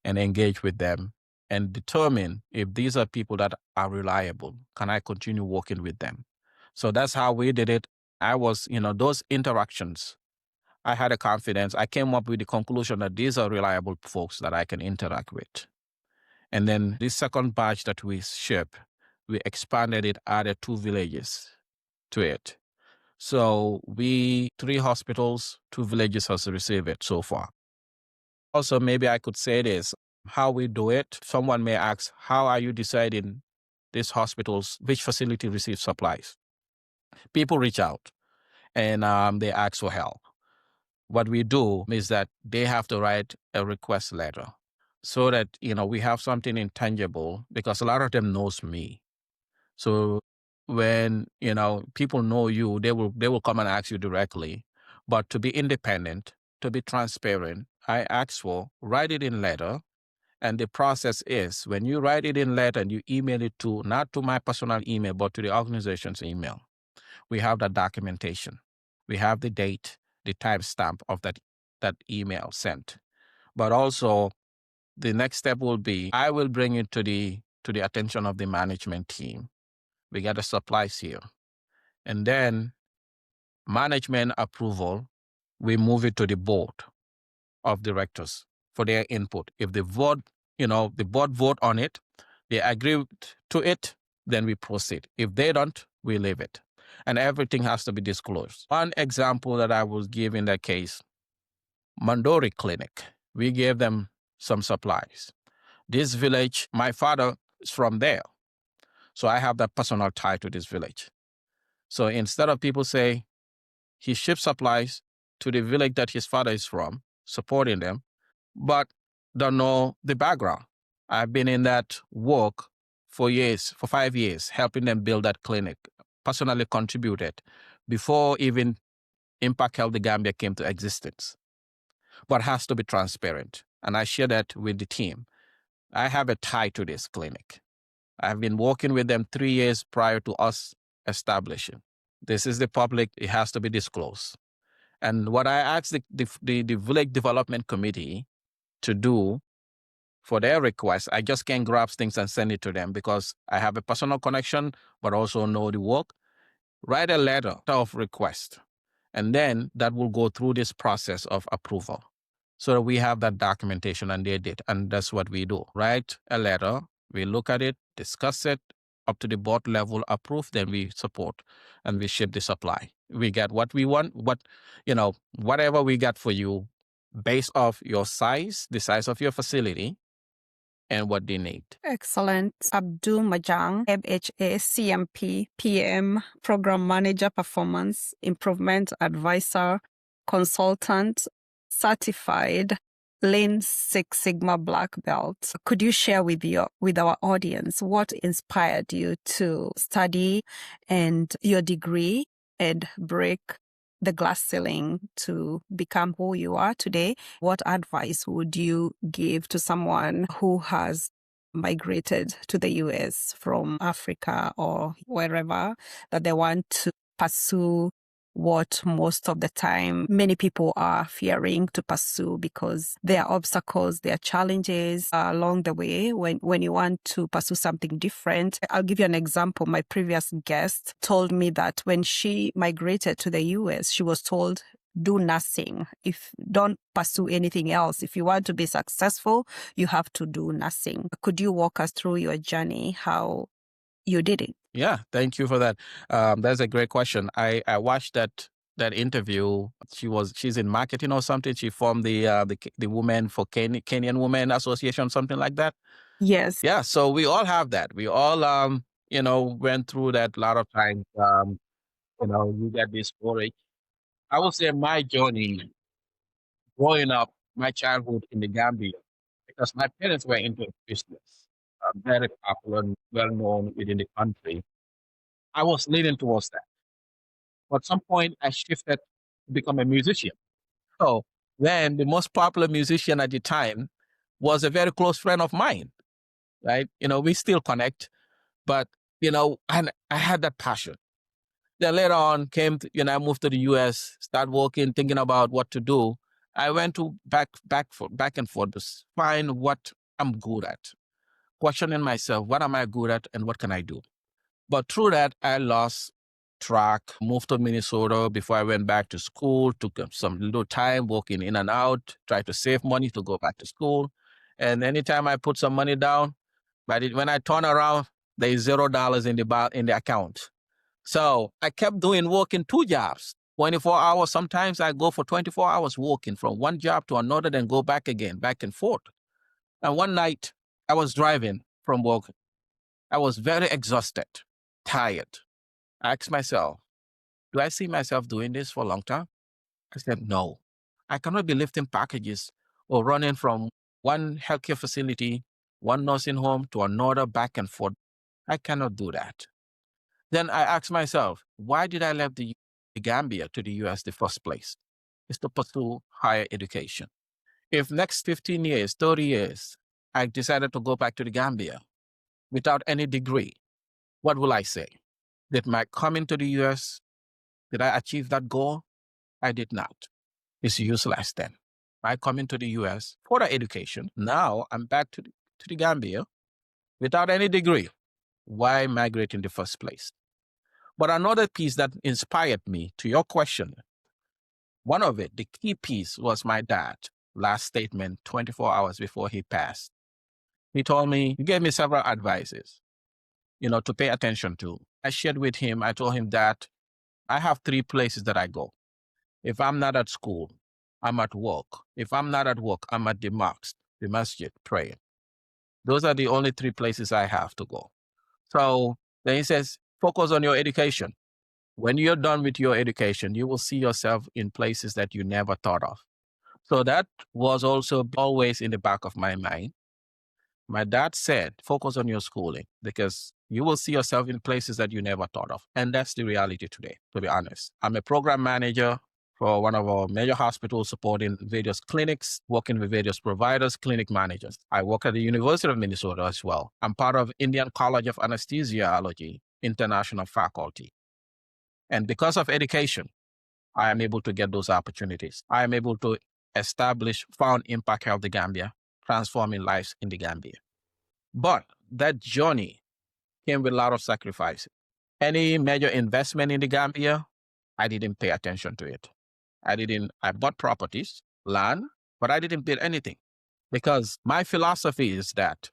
and engaged with them and determine if these are people that are reliable. Can I continue working with them? So that's how we did it. I was, those interactions, I had a confidence. I came up with the conclusion that these are reliable folks that I can interact with. And then this second batch that we ship, we expanded it, added 2 villages to it. So 3 hospitals, 2 villages has received it so far. Also, maybe I could say this, how we do it. Someone may ask, how are you deciding these hospitals, which facility receives supplies? People reach out and they ask for help. What we do is that they have to write a request letter so that, we have something intangible, because a lot of them knows me. So when, people know you, they will come and ask you directly. But to be independent, to be transparent, I ask for write it in letter. And the process is when you write it in letter and you email it to, not to my personal email, but to the organization's email, we have that documentation. We have the date, the timestamp of that email sent. But also the next step will be, I will bring it to the attention of the management team. We get the supplies here. And then management approval, we move it to the board of directors for their input. If the board vote on it, they agree to it, then we proceed. If they don't, we leave it. And everything has to be disclosed. One example that I will give in that case, Mandori Clinic, we gave them some supplies. This village, my father is from there. So I have that personal tie to this village. So instead of people say he ships supplies to the village that his father is from, supporting them, but don't know the background. I've been in that work for 5 years, helping them build that clinic, personally contributed before even Impact Health the Gambia came to existence, but has to be transparent. And I share that with the team. I have a tie to this clinic. I've been working with them 3 years prior to us establishing. This is the public, it has to be disclosed. And what I asked the village development committee to do for their request. I just can't grab things and send it to them because I have a personal connection, but also know the work. Write a letter of request, and then that will go through this process of approval. So we have that documentation and they did. And that's what we do. Write a letter, we look at it, discuss it up to the board level, approve, then we support and we ship the supply. We get what we want, whatever we got for you based off your size, the size of your facility, and what they need. Excellent. Abdou Manjang, MHA, CMP, PM, Program Manager, Performance Improvement Advisor, Consultant, Certified, Lean Six Sigma Black Belt. Could you share with our audience what inspired you to study and your degree and break the glass ceiling to become who you are today? What advice would you give to someone who has migrated to the US from Africa or wherever, that they want to pursue what most of the time many people are fearing to pursue because there are obstacles, there are challenges along the way when you want to pursue something different? I'll give you an example. My previous guest told me that when she migrated to the US, she was told, do nothing. Don't pursue anything else. If you want to be successful, you have to do nothing. Could you walk us through your journey, how you did it? Yeah, thank you for that. That's a great question. I watched that interview. She's in marketing or something. She formed the Women for Kenyan Women Association, something like that. Yes. Yeah, so we all have that. We all went through that a lot of times. You get discouraged. I would say my journey growing up, my childhood in the Gambia, because my parents were into business, very popular, and well known within the country. I was leaning towards that. But at some point, I shifted to become a musician. So then the most popular musician at the time was a very close friend of mine, right? We still connect, but, and I had that passion. Then later on I moved to the US, start working, thinking about what to do. I went to back and forth to find what I'm good at, questioning myself, what am I good at and what can I do? But through that, I lost track, moved to Minnesota before I went back to school, took some little time working in and out, tried to save money to go back to school. And anytime I put some money down, when I turn around, there is $0 in the account. So I kept working 2 jobs, 24 hours. Sometimes I go for 24 hours working from one job to another, then go back again, back and forth. And one night I was driving from work. I was very exhausted, tired. I asked myself, do I see myself doing this for a long time? I said, no. I cannot be lifting packages or running from one healthcare facility, one nursing home to another, back and forth. I cannot do that. Then I asked myself, why did I leave the Gambia to the US the first place? It's to pursue higher education. If next 15 years, 30 years, I decided to go back to the Gambia without any degree, what will I say? Did my coming to the US, did I achieve that goal? I did not. It's useless then. I coming to the US for the education. Now I'm back to the Gambia without any degree. Why migrate in the first place? But another piece that inspired me to your question, one of it, the key piece was my dad, last statement 24 hours before he passed. He told me, he gave me several advices, to pay attention to. I shared with him, I told him that I have 3 places that I go. If I'm not at school, I'm at work. If I'm not at work, I'm at the mosque, the masjid, praying. Those are the only 3 places I have to go. So then he says, focus on your education. When you're done with your education, you will see yourself in places that you never thought of. So that was also always in the back of my mind. My dad said, focus on your schooling because you will see yourself in places that you never thought of. And that's the reality today, to be honest. I'm a program manager for one of our major hospitals supporting various clinics, working with various providers, clinic managers. I work at the University of Minnesota as well. I'm part of Indian College of Anesthesiology International Faculty. And because of education, I am able to get those opportunities. I am able to found Impact Health the Gambia. transforming lives in the Gambia. But that journey came with a lot of sacrifices. Any major investment in the Gambia, I didn't pay attention to it. I bought properties, land, but I didn't build anything because my philosophy is that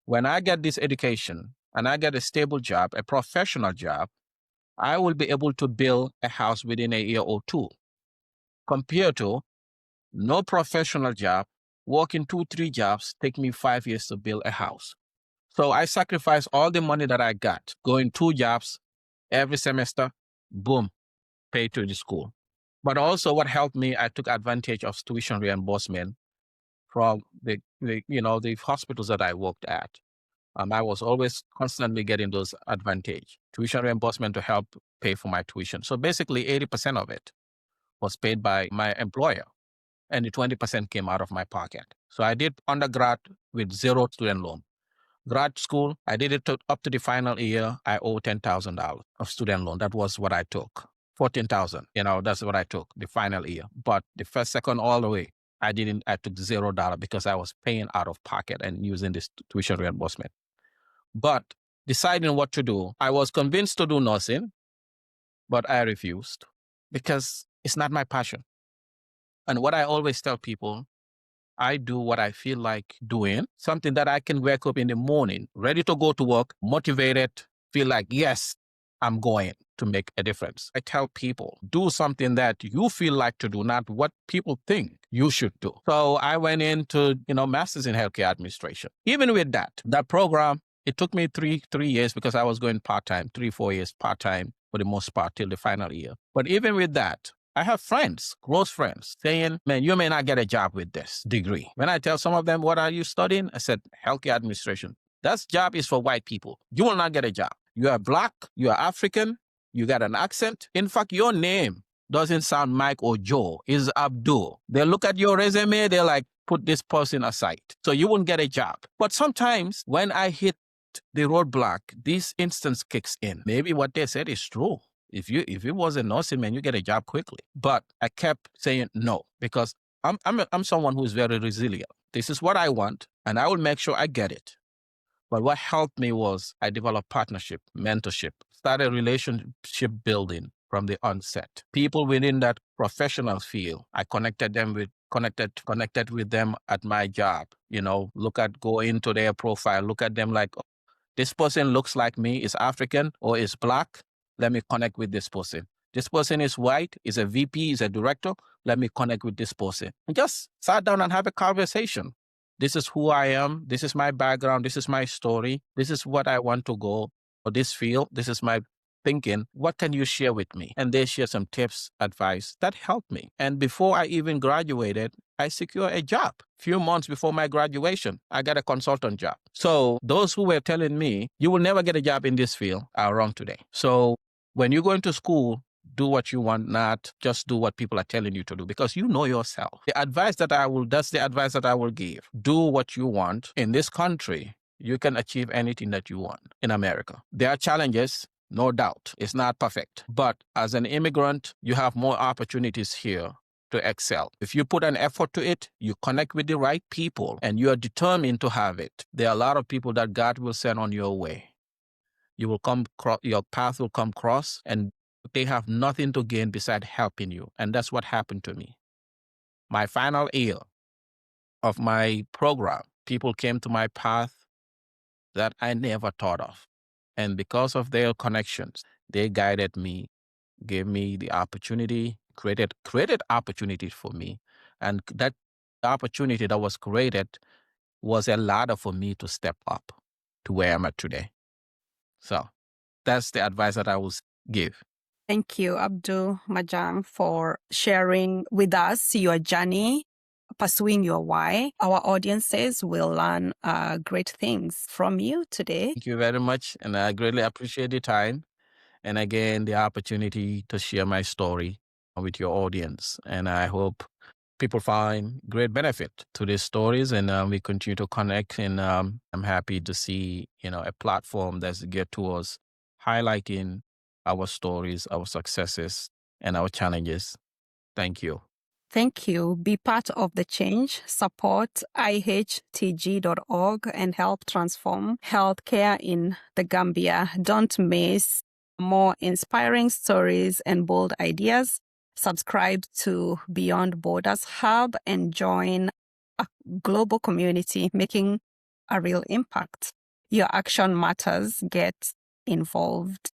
when I get this education and I get a stable job, a professional job, I will be able to build a house within a year or two compared to no professional job, working 2, 3 jobs, take me 5 years to build a house. So I sacrificed all the money that I got, going 2 jobs every semester, boom, pay to the school. But also what helped me, I took advantage of tuition reimbursement from the hospitals that I worked at. I was always constantly getting those advantage, tuition reimbursement to help pay for my tuition. So basically 80% of it was paid by my employer and the 20% came out of my pocket. So I did undergrad with zero student loan. Grad school, I did it up to the final year. I owe $10,000 of student loan. That was what I took. 14,000, that's what I took the final year. But the first, second, all the way, I took $0 because I was paying out of pocket and using this tuition reimbursement. But deciding what to do, I was convinced to do nursing, but I refused because it's not my passion. And what I always tell people, I do what I feel like doing, something that I can wake up in the morning, ready to go to work, motivated, feel like, yes, I'm going to make a difference. I tell people, do something that you feel like to do, not what people think you should do. So I went into, master's in healthcare administration. Even with that program, it took me three years because I was going part-time, 3, 4 years part-time for the most part till the final year. But even with that, I have friends, close friends, saying, man, you may not get a job with this degree. When I tell some of them, what are you studying? I said, healthcare administration. That job is for white people. You will not get a job. You are Black, you are African, you got an accent. In fact, your name doesn't sound Mike or Joe, it's Abdul. They look at your resume, they're like, put this person aside. So you won't get a job. But sometimes when I hit the roadblock, this instance kicks in. Maybe what they said is true. If it was a nursing, man, you get a job quickly. But I kept saying no because I'm someone who's very resilient. This is what I want, and I will make sure I get it. But what helped me was I developed partnership, mentorship, started relationship building from the onset. People within that professional field, I connected with them at my job. Go into their profile, look at them like, oh, this person looks like me, is African or is Black. Let me connect with this person. This person is white, is a VP, is a director. Let me connect with this person. And just sat down and have a conversation. This is who I am. This is my background. This is my story. This is what I want to go for this field. This is my thinking. What can you share with me? And they share some tips, advice that helped me. And before I even graduated, I secured a job. Few months before my graduation, I got a consultant job. So those who were telling me, you will never get a job in this field are wrong today. So when you go into school, do what you want, not just do what people are telling you to do because you know yourself. That's the advice that I will give. Do what you want. In this country, you can achieve anything that you want in America. There are challenges, no doubt. It's not perfect. But as an immigrant, you have more opportunities here to excel. If you put an effort to it, you connect with the right people and you are determined to have it. There are a lot of people that God will send on your way. Your path will come cross and they have nothing to gain beside helping you. And that's what happened to me. My final year of my program, people came to my path that I never thought of. And because of their connections, they guided me, gave me the opportunity, created opportunities for me. And that opportunity that was created was a ladder for me to step up to where I'm at today. So that's the advice that I will give. Thank you, Abdou Manjang, for sharing with us your journey, pursuing your why. Our audiences will learn great things from you today. Thank you very much. And I greatly appreciate the time. And again, the opportunity to share my story with your audience. And I hope people find great benefit to these stories and we continue to connect. And I'm happy to see, a platform that's geared towards highlighting our stories, our successes, and our challenges. Thank you. Thank you. Be part of the change. Support ihtg.org and help transform healthcare in the Gambia. Don't miss more inspiring stories and bold ideas. Subscribe to Beyond Borders Hub and join a global community making a real impact. Your action matters. Get involved.